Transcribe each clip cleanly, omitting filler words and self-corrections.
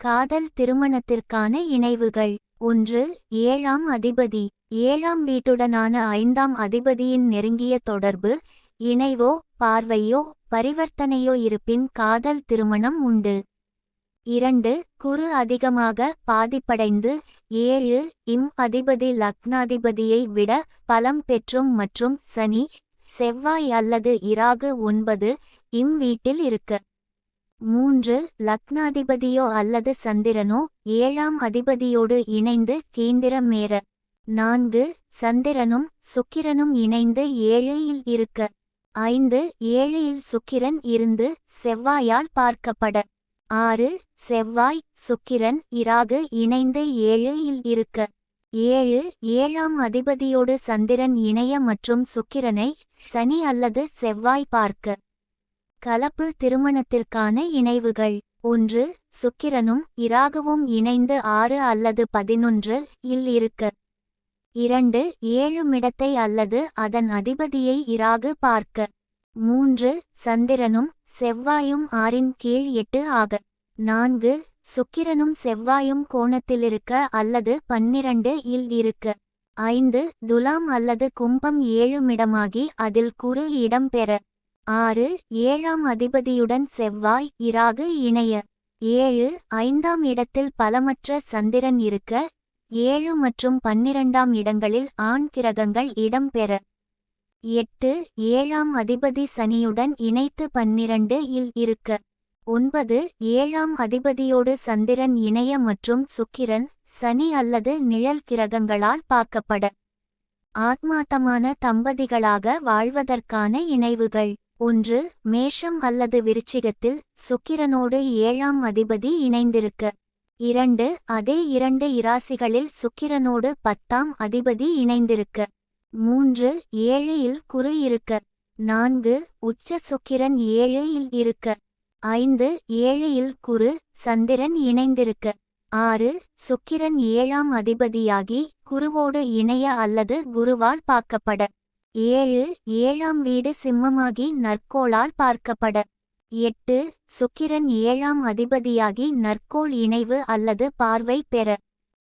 காதல் திருமணத்திற்கான இணைவுகள். 1. 7ஆம் அதிபதி. 7ஆம் வீட்டுடனான 5ஆம் அதிபதியின் நெருங்கிய தொடர்பு, இணைவோ பார்வையோ பரிவர்த்தனையோ இருப்பின் காதல் திருமணம் உண்டு. 2. குரு அதிகமாக பாதிப்படைந்து 7 இம் அதிபதி லக்னாதிபதியை விட பலம் பெற்றும் மற்றும் சனி செவ்வாய் அல்லது இராகு 9 இம் வீட்டில் இருக்க. 3. லக்னாதிபதியோ அல்லது சந்திரனோ 7ஆம் அதிபதியோடு இணைந்து கேந்திரமேற. 4. சந்திரனும் சுக்கிரனும் இணைந்து 7 இல் இருக்க. 5. 7 இல் சுக்கிரன் இருந்து செவ்வாயால் பார்க்கப்பட. 6. செவ்வாய் சுக்கிரன் இராகு இணைந்து 7 இல் இருக்க. 7. 7ஆம் அதிபதியோடு சந்திரன் இணைய மற்றும் சுக்கிரனை சனி அல்லது செவ்வாய் பார்க்க. கலப்பு திருமணத்திற்கான இணைவுகள். 1. சுக்கிரனும் இராகுவும் இணைந்து 6 அல்லது 11 இல் இருக்க. 2. 7 இடத்தை அல்லது அதன் அதிபதியை இராகு பார்க்க. 3. சந்திரனும் செவ்வாயும் 6 கீழ் 8 ஆக. 4. சுக்கிரனும் செவ்வாயும் கோணத்திலிருக்க அல்லது 12 இல் இருக்க. 5. துலாம் அல்லது கும்பம் 7 இடமாகி அதில் குரு இடம் பெற. 6. 7ஆம் அதிபதியுடன் செவ்வாய் இராகு இணைய. 7. 5ஆம் இடத்தில் பலமற்ற சந்திரன் இருக்க. 7 மற்றும் 12ஆம் இடங்களில் ஆண் கிரகங்கள் இடம் பெற. 8. 7ஆம் அதிபதி சனியுடன் இணைத்து 12 இல் இருக்க. 9. 7ஆம் அதிபதியோடு சந்திரன் இணைய மற்றும் சுக்கிரன் சனி அல்லது நிழல் கிரகங்களால் பார்க்கப்பட. ஆத்மார்த்தமான தம்பதிகளாக வாழ்வதற்கான இணைவுகள். 1. மேஷம் அல்லது விருச்சிகத்தில் சுக்கிரனோடு 7ஆம் அதிபதி இணைந்திருக்க. 2. அதே 2 இராசிகளில் சுக்கிரனோடு 10ஆம் அதிபதி இணைந்திருக்க. 3. 7 இல் குரு இருக்க. 4. உச்ச சுக்கிரன் 7 இல் இருக்க. 5. 7 இல் குரு சந்திரன் இணைந்திருக்க. 6. சுக்கிரன் 7ஆம் அதிபதியாகி குருவோடு இணைய அல்லது குருவால் பார்க்கப்பட. 7. 7ஆம் வீடு சிம்மமாகி நற்கோளால் பார்க்கப்பட. 8. சுக்கிரன் 7ஆம் அதிபதியாகி நற்கோள் இணைவு அல்லது பார்வை பெற.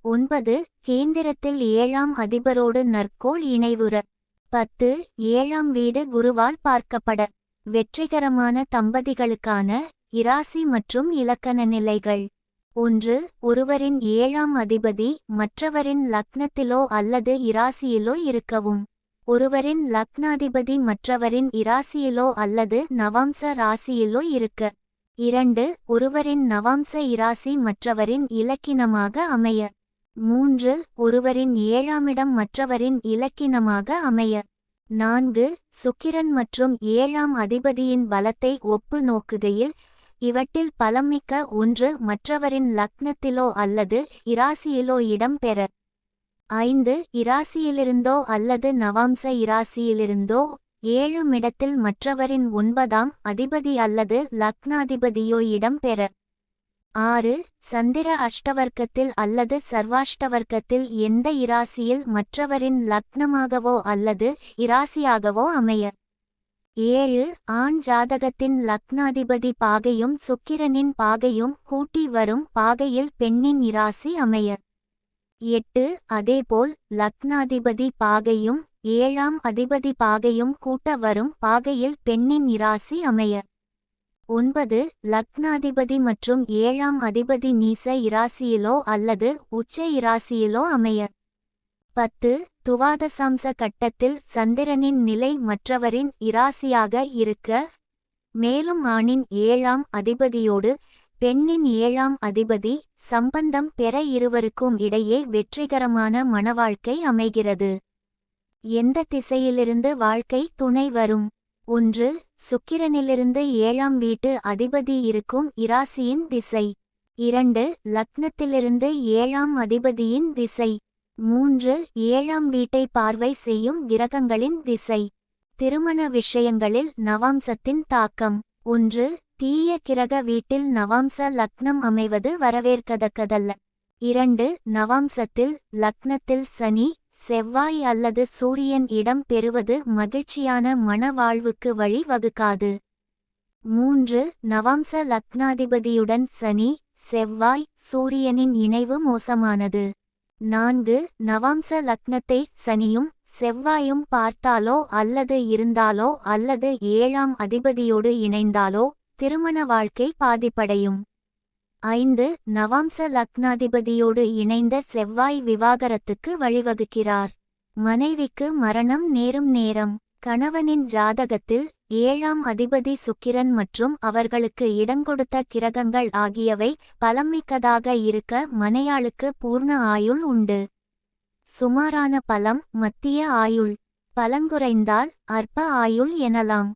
9. கேந்திரத்தில் 7ஆம் அதிபரோடு நற்கோள் இணைவுற. 10. 7ஆம் வீடு குருவால் பார்க்கப்பட. வெற்றிகரமான தம்பதிகளுக்கான இராசி மற்றும் இலக்கண நிலைகள். 1. ஒருவரின் 7ஆம் அதிபதி மற்றவரின் லக்னத்திலோ அல்லது இராசியிலோ இருக்கவும். ஒருவரின் லக்னாதிபதி மற்றவரின் இராசியிலோ அல்லது நவாம்ச ராசியிலோ இருக்க. 2. ஒருவரின் நவாம்ச இராசி மற்றவரின் இலக்கினமாக அமைய. 3. ஒருவரின் 7ஆமிடம் மற்றவரின் இலக்கினமாக அமைய. 4. சுக்கிரன் மற்றும் 7ஆம் அதிபதியின் பலத்தை ஒப்பு நோக்குகையில் இவற்றில் பலமிக்க ஒன்று மற்றவரின் லக்னத்திலோ அல்லது இராசியிலோ இடம் பெற. 5. இராசியிலிருந்தோ அல்லது நவாம்ச இராசியிலிருந்தோ 7 இடத்தில் மற்றவரின் 9ஆம் அதிபதி அல்லது லக்னாதிபதியோ இடம் பெற. 6. சந்திர அஷ்டவர்க்கத்தில் அல்லது சர்வாஷ்டவர்க்கத்தில் எந்த இராசியில் மற்றவரின் லக்னமாகவோ அல்லது இராசியாகவோ அமைய. 7. ஆண் ஜாதகத்தின் லக்னாதிபதி பாகையும் சுக்கிரனின் பாகையும் கூட்டி வரும் பாகையில் பெண்ணின் இராசி அமைய. 8. அதேபோல் லக்னாதிபதி பாகையும் 7ஆம் அதிபதி பாகையும் கூட்ட வரும் பாகையில் பெண்ணின் இராசி அமைய. 9. லக்னாதிபதி மற்றும் 7ஆம் அதிபதி நீச இராசியிலோ அல்லது உச்ச இராசியிலோ அமைய. 10. துவாதசாம்ச கட்டத்தில் சந்திரனின் நிலை மற்றவரின் இராசியாக இருக்க. மேலும் ஆணின் 7ஆம் அதிபதியோடு பெண்ணின் 7ஆம் அதிபதி சம்பந்தம் பெற இருவருக்கும் இடையே வெற்றிகரமான மணவாழ்க்கை அமைகிறது. எந்த திசையிலிருந்து வாழ்க்கை துணை வரும்? 1. சுக்கிரனிலிருந்து 7ஆம் வீட்டு அதிபதி இருக்கும் இராசியின் திசை. 2. லக்னத்திலிருந்து 7ஆம் அதிபதியின் திசை. 3. 7ஆம் வீட்டை பார்வை செய்யும் கிரகங்களின் திசை. திருமண விஷயங்களில் நவாம்சத்தின் தாக்கம். 1. தீய கிரக வீட்டில் நவாம்ச லக்னம் அமைவது வரவேற்கத்தக்கதல்ல. 2. நவாம்சத்தில் லக்னத்தில் சனி செவ்வாய் அல்லது சூரியன் இடம் பெறுவது மகிழ்ச்சியான மன வாழ்வுக்கு வழி வகுக்காது. 3. நவாம்ச லக்னாதிபதியுடன் சனி செவ்வாய் சூரியனின் இணைவு மோசமானது. 4. நவாம்ச லக்னத்தை சனியும் செவ்வாயும் பார்த்தாலோ அல்லது இருந்தாலோ அல்லது 7ஆம் அதிபதியோடு இணைந்தாலோ திருமண வாழ்க்கை பாதிப்படையும். 5. நவாம்ச லக்னாதிபதியோடு இணைந்த செவ்வாய் விவாகரத்துக்கு வழிவகுக்கிறார். மனைவிக்கு மரணம் நேரும் நேரம். கணவனின் ஜாதகத்தில் 7ஆம் அதிபதி சுக்கிரன் மற்றும் அவர்களுக்கு இடங்கொடுத்த கிரகங்கள் ஆகியவை பலமிக்கதாக இருக்க மனையாளுக்கு பூர்ண ஆயுள் உண்டு. சுமாரான பலம் மத்திய ஆயுள். பலங்குறைந்தால் அற்ப ஆயுள் எனலாம்.